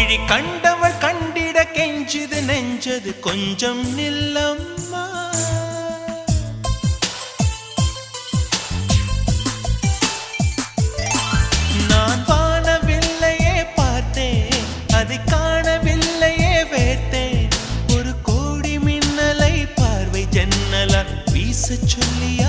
விழி கண்டவள் கண்டிட கெஞ்சுது நெஞ்சது கொஞ்சம் நில்லம்மா. நான் வானவில்லையே பார்த்தேன், அதை காணவில்லையே வேட்டேன். ஒரு கோடி மின்னலை பார்வை ஜன்னலால் வீச சொல்லியா